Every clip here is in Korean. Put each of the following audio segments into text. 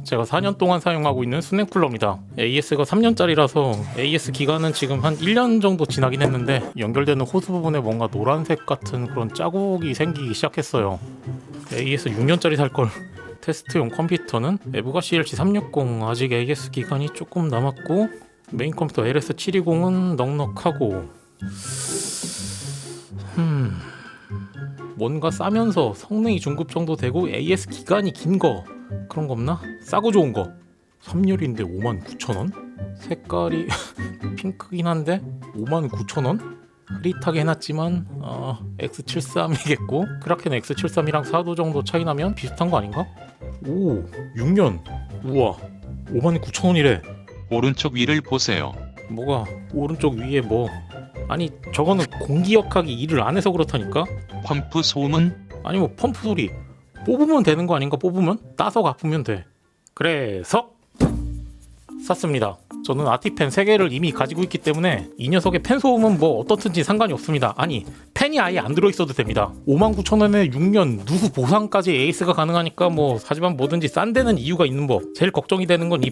제가 4년 동안 사용하고 있는 수냉 쿨러입니다. AS가 3년짜리라서 AS 기간은 지금 한 1년 정도 지나긴 했는데 연결되는 호스 부분에 뭔가 노란색 같은 그런 자국이 생기기 시작했어요. AS 6년짜리 살걸. 테스트용 컴퓨터는 에브가 CLC360, 아직 AS 기간이 조금 남았고 메인 컴퓨터 LS720은 넉넉하고 뭔가 싸면서 성능이 중급 정도 되고 AS 기간이 긴 거 그런 거 없나? 싸고 좋은 거 3열인데 59,000원? 색깔이 핑크긴 한데 59,000원? 흐릿하게 해놨지만 X73이겠고 크라켄 X73이랑 4도 정도 차이 나면 비슷한 거 아닌가? 오 6년 우와 59,000원이래. 오른쪽 위를 보세요. 뭐가 오른쪽 위에 뭐 아니 저거는 공기역학이 일을 안 해서 그렇다니까? 펌프 소음은 아니 뭐 펌프 소리 뽑으면 되는 거 아닌가? 뽑으면? 따서 갚으면 돼. 그래서 샀습니다. 저는 아티펜 3개를 이미 가지고 있기 때문에 이 녀석의 펜 소음은 뭐 어떻든지 상관이 없습니다. 아니 펜이 아예 안 들어있어도 됩니다. 59,000원에 6년 누수 보상까지 AS가 가능하니까 뭐 하지만 뭐든지 싼 데는 이유가 있는 법. 제일 걱정이 되는 건 이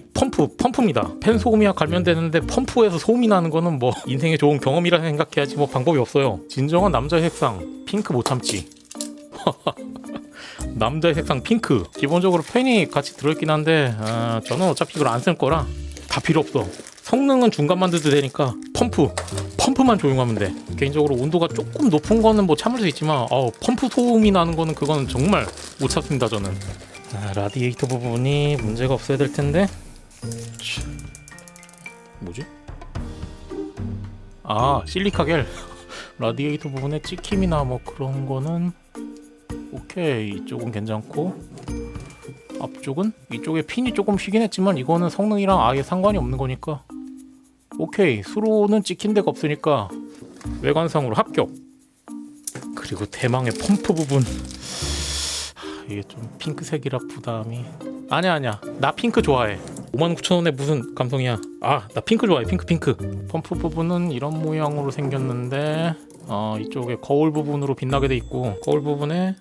펌프입니다. 펜 소음이야 갈면 되는데 펌프에서 소음이 나는 거는 뭐 인생의 좋은 경험이라 생각해야지 뭐 방법이 없어요. 진정한 남자의 색상 핑크 못 참지. 남자의 색상 핑크. 기본적으로 펜이 같이 들어있긴 한데 저는 어차피 이걸 안 쓸 거라 다 필요 없어. 성능은 중간만 들도 되니까 펌프만 조용하면 돼. 개인적으로 온도가 조금 높은 거는 뭐 참을 수 있지만 펌프 소음이 나는 거는 그건 정말 못 참습니다 저는. 라디에이터 부분이 문제가 없어야 될 텐데. 뭐지? 실리카겔. 라디에이터 부분에 찍힘이나 뭐 그런 거는 오케이. 이쪽은 괜찮고 앞쪽은? 이쪽에 핀이 조금 휘긴 했지만 이거는 성능이랑 아예 상관이 없는 거니까 오케이. 수로는 찍힌 데가 없으니까 외관상으로 합격. 그리고 대망의 펌프 부분 이게 좀 핑크색이라 부담이. 아니야 나 핑크 좋아해. 59,000원에 무슨 감성이야. 나 핑크 좋아해. 핑크. 펌프 부분은 이런 모양으로 생겼는데 이쪽에 거울 부분으로 빛나게 돼 있고 거울 부분에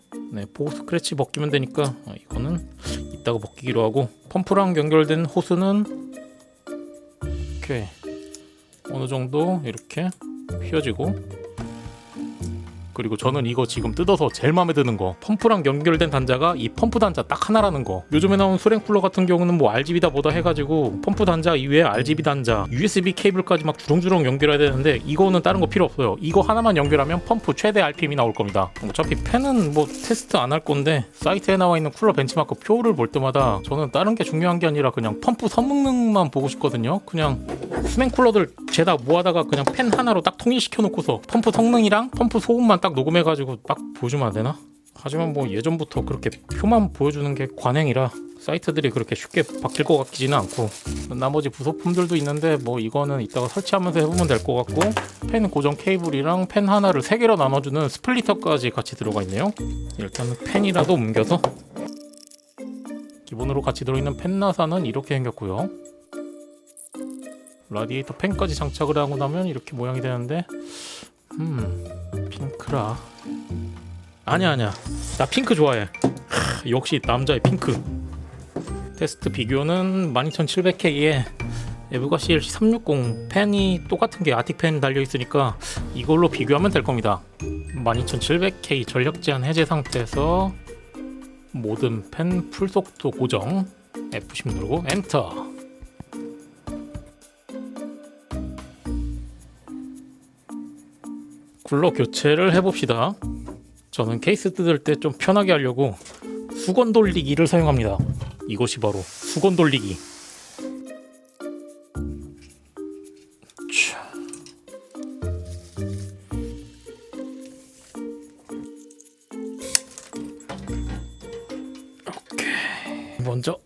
보호 스크래치 벗기면 되니까 이거는 이따가 벗기기로 하고 펌프랑 연결된 호스는 이렇게 어느 정도 이렇게 휘어지고 그리고 저는 이거 지금 뜯어서 제일 마음에 드는 거 펌프랑 연결된 단자가 이 펌프 단자 딱 하나라는 거. 요즘에 나온 수냉 쿨러 같은 경우는 뭐 RGB다 뭐다 해가지고 펌프 단자 이외에 RGB 단자 USB 케이블까지 막 주렁주렁 연결해야 되는데 이거는 다른 거 필요 없어요. 이거 하나만 연결하면 펌프 최대 RPM이 나올 겁니다. 어차피 펜은 뭐 테스트 안 할 건데 사이트에 나와 있는 쿨러 벤치마크 표를 볼 때마다 저는 다른 게 중요한 게 아니라 그냥 펌프 성능만 보고 싶거든요. 그냥 수냉 쿨러들 죄다 모아다가 그냥 펜 하나로 딱 통일시켜 놓고서 펌프 성능이랑 펌프 소음만 딱 녹음해가지고 딱 보여주면 안 되나? 하지만 뭐 예전부터 그렇게 표만 보여주는 게 관행이라 사이트들이 그렇게 쉽게 바뀔 것 같지는 않고 나머지 부속품들도 있는데 뭐 이거는 이따가 설치하면서 해보면 될 것 같고 펜 고정 케이블이랑 펜 하나를 3개로 나눠주는 스플리터까지 같이 들어가 있네요. 일단은 펜이라도 옮겨서 기본으로 같이 들어있는 펜 나사는 이렇게 생겼고요. 라디에이터 펜까지 장착을 하고 나면 이렇게 모양이 되는데 핑크라. 아니야 나 핑크 좋아해. 역시 남자의 핑크. 테스트 비교는 12700K에 에브가 CLC360 펜이 똑같은 게 아틱 펜 달려있으니까 이걸로 비교하면 될 겁니다. 12700K 전력 제한 해제 상태에서 모든 펜 풀속도 고정 F10 누르고 엔터. 쿨러 교체를 해봅시다. 저는 케이스 뜯을 때 좀 편하게 하려고 수건 돌리기를 사용합니다. 이것이 바로 수건 돌리기. 오케이. 먼저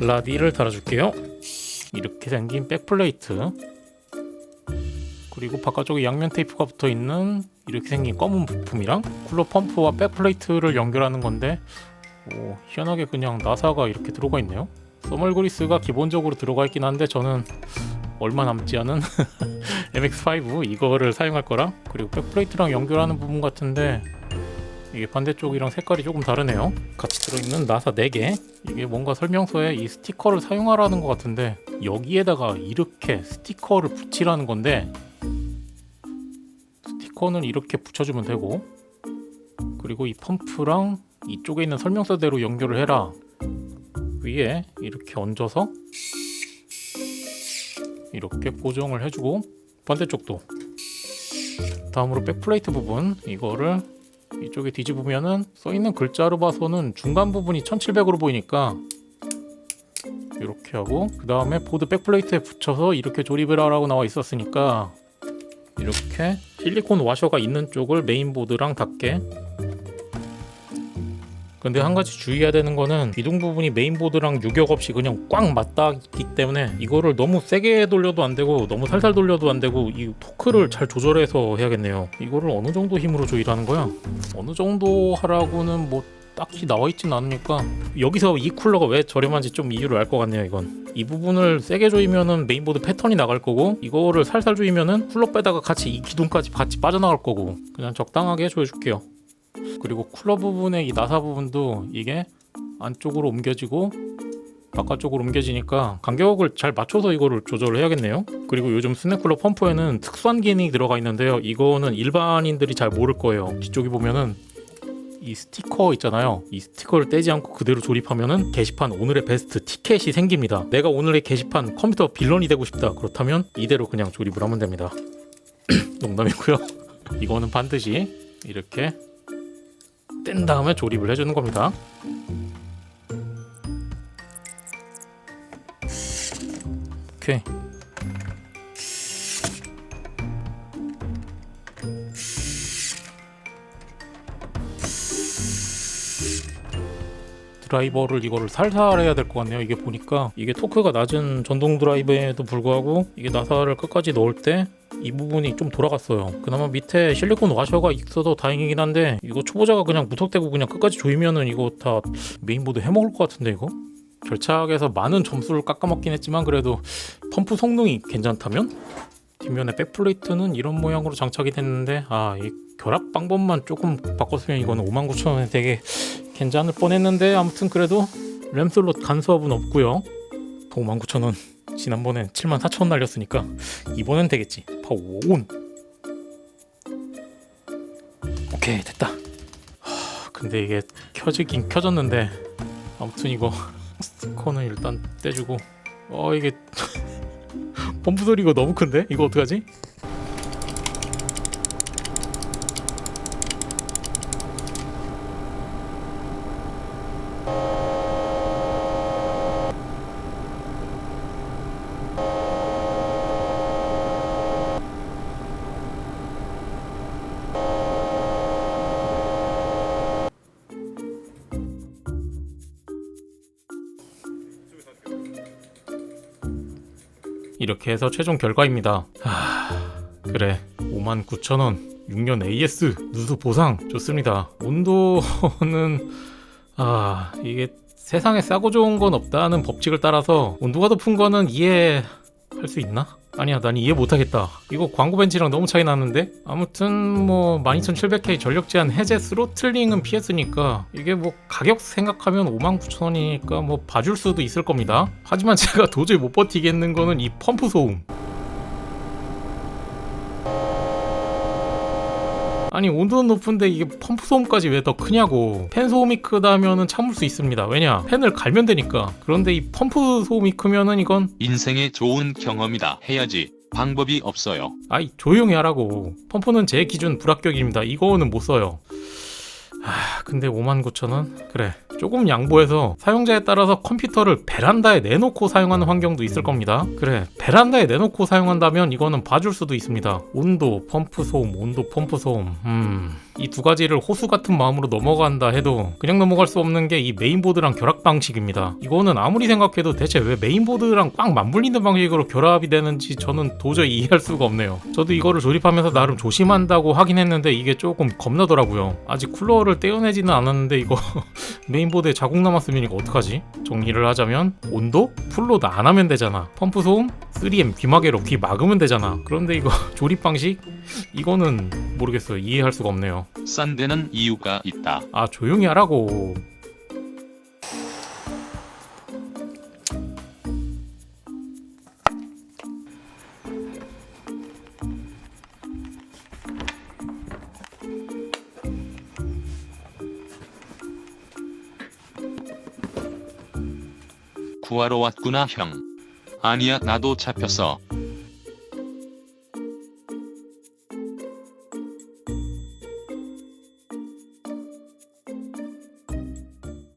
라디를 달아줄게요. 이렇게 생긴 백플레이트 그리고 바깥쪽에 양면 테이프가 붙어있는 이렇게 생긴 검은 부품이랑 쿨러 펌프와 백플레이트를 연결하는 건데 희한하게 그냥 나사가 이렇게 들어가 있네요. 써멀 그리스가 기본적으로 들어가 있긴 한데 저는 얼마 남지 않은 MX5 이거를 사용할 거라. 그리고 백플레이트랑 연결하는 부분 같은데 이게 반대쪽이랑 색깔이 조금 다르네요. 같이 들어있는 나사 4개. 이게 뭔가 설명서에 이 스티커를 사용하라는 것 같은데 여기에다가 이렇게 스티커를 붙이라는 건데 스티커는 이렇게 붙여주면 되고 그리고 이 펌프랑 이쪽에 있는 설명서대로 연결을 해라. 위에 이렇게 얹어서 이렇게 고정을 해주고 반대쪽도 다음으로 백플레이트 부분 이거를 이쪽에 뒤집으면은 써있는 글자로 봐서는 중간 부분이 1700으로 보이니까 이렇게 하고 그 다음에 보드 백플레이트에 붙여서 이렇게 조립을 하라고 나와 있었으니까 이렇게 실리콘 와셔가 있는 쪽을 메인보드랑 닿게. 근데 한 가지 주의해야 되는 거는 기둥 부분이 메인보드랑 유격 없이 그냥 꽉 맞닿기 때문에 이거를 너무 세게 돌려도 안 되고 너무 살살 돌려도 안 되고 이 토크를 잘 조절해서 해야겠네요. 이거를 어느 정도 힘으로 조일하는 거야? 어느 정도 하라고는 뭐 딱히 나와 있진 않으니까 여기서 이 쿨러가 왜 저렴한지 좀 이유를 알 것 같네요. 이건 이 부분을 세게 조이면은 메인보드 패턴이 나갈 거고 이거를 살살 조이면은 쿨러 빼다가 같이 이 기둥까지 같이 빠져나갈 거고 그냥 적당하게 조여줄게요. 그리고 쿨러 부분의 이 나사 부분도 이게 안쪽으로 옮겨지고 바깥쪽으로 옮겨지니까 간격을 잘 맞춰서 이거를 조절을 해야겠네요. 그리고 요즘 스낵쿨러 펌프에는 특수한 기능이 들어가 있는데요. 이거는 일반인들이 잘 모를 거예요. 뒤쪽에 보면은 이 스티커 있잖아요. 이 스티커를 떼지 않고 그대로 조립하면은 게시판 오늘의 베스트 티켓이 생깁니다. 내가 오늘의 게시판 컴퓨터 빌런이 되고 싶다. 그렇다면 이대로 그냥 조립을 하면 됩니다. 농담이고요. 이거는 반드시 이렇게 뗀 다음에 조립을 해주는 겁니다. 오케이. 드라이버를 이거를 살살 해야 될 것 같네요. 이게 보니까 이게 토크가 낮은 전동 드라이버에도 불구하고 이게 나사를 끝까지 넣을 때 이 부분이 좀 돌아갔어요. 그나마 밑에 실리콘 와셔가 있어서 다행이긴 한데 이거 초보자가 그냥 무턱대고 그냥 끝까지 조이면은 이거 다 메인보드 해먹을 것 같은데 이거? 결착에서 많은 점수를 깎아먹긴 했지만 그래도 펌프 성능이 괜찮다면? 뒷면에 백플레이트는 이런 모양으로 장착이 됐는데 이 결합 방법만 조금 바꿨으면 이거는 59,000원에 되게 괜찮을 뻔했는데 아무튼 그래도 램슬롯 간수압은 없고요. 59,000원 지난번엔 74,000원 날렸으니까 이번엔 되겠지. 파온. 오케이 됐다. 근데 이게 켜지긴 켜졌는데 아무튼 이거 스티커는 일단 떼주고 이게 펌프 소리가 너무 큰데? 이거 어떡하지? 이렇게 해서 최종 결과입니다. 그래 59,000원 6년 AS 누수 보상 좋습니다. 온도는 이게 세상에 싸고 좋은 건 없다는 법칙을 따라서 온도가 높은 거는 이해할 수 있나? 아니야 난 이해 못하겠다. 이거 광고 벤치랑 너무 차이 나는데? 아무튼 뭐 12700K 전력 제한 해제 스로틀링은 피했으니까 이게 뭐 가격 생각하면 59,000원이니까 뭐 봐줄 수도 있을 겁니다. 하지만 제가 도저히 못 버티겠는 거는 이 펌프 소음. 아니 온도는 높은데 이게 펌프 소음까지 왜 더 크냐고. 팬 소음이 크다면은 참을 수 있습니다. 왜냐 팬을 갈면 되니까. 그런데 이 펌프 소음이 크면은 이건 인생의 좋은 경험이다 해야지 방법이 없어요. 조용히 하라고. 펌프는 제 기준 불합격입니다. 이거는 못 써요. 근데 59,000원? 그래 조금 양보해서 사용자에 따라서 컴퓨터를 베란다에 내놓고 사용하는 환경도 있을 겁니다. 그래 베란다에 내놓고 사용한다면 이거는 봐줄 수도 있습니다. 온도, 펌프 소음, 온도, 펌프 소음. 이 두 가지를 호수 같은 마음으로 넘어간다 해도 그냥 넘어갈 수 없는 게 이 메인보드랑 결합 방식입니다. 이거는 아무리 생각해도 대체 왜 메인보드랑 꽉 맞물리는 방식으로 결합이 되는지 저는 도저히 이해할 수가 없네요. 저도 이거를 조립하면서 나름 조심한다고 하긴 했는데 이게 조금 겁나더라고요. 아직 쿨러를 떼어내지는 않았는데 이거 메인보드에 자국 남았으면 이거 어떡하지? 정리를 하자면 온도? 풀로드 안 하면 되잖아. 펌프 소음? 3M 귀마개로 귀 막으면 되잖아. 그런데 이거 조립 방식? 이거는 모르겠어요. 이해할 수가 없네요. 싼 데는 이유가 있다. 아 조용히 하라고. 구하러 왔구나 형. 아니야 나도 잡혔어.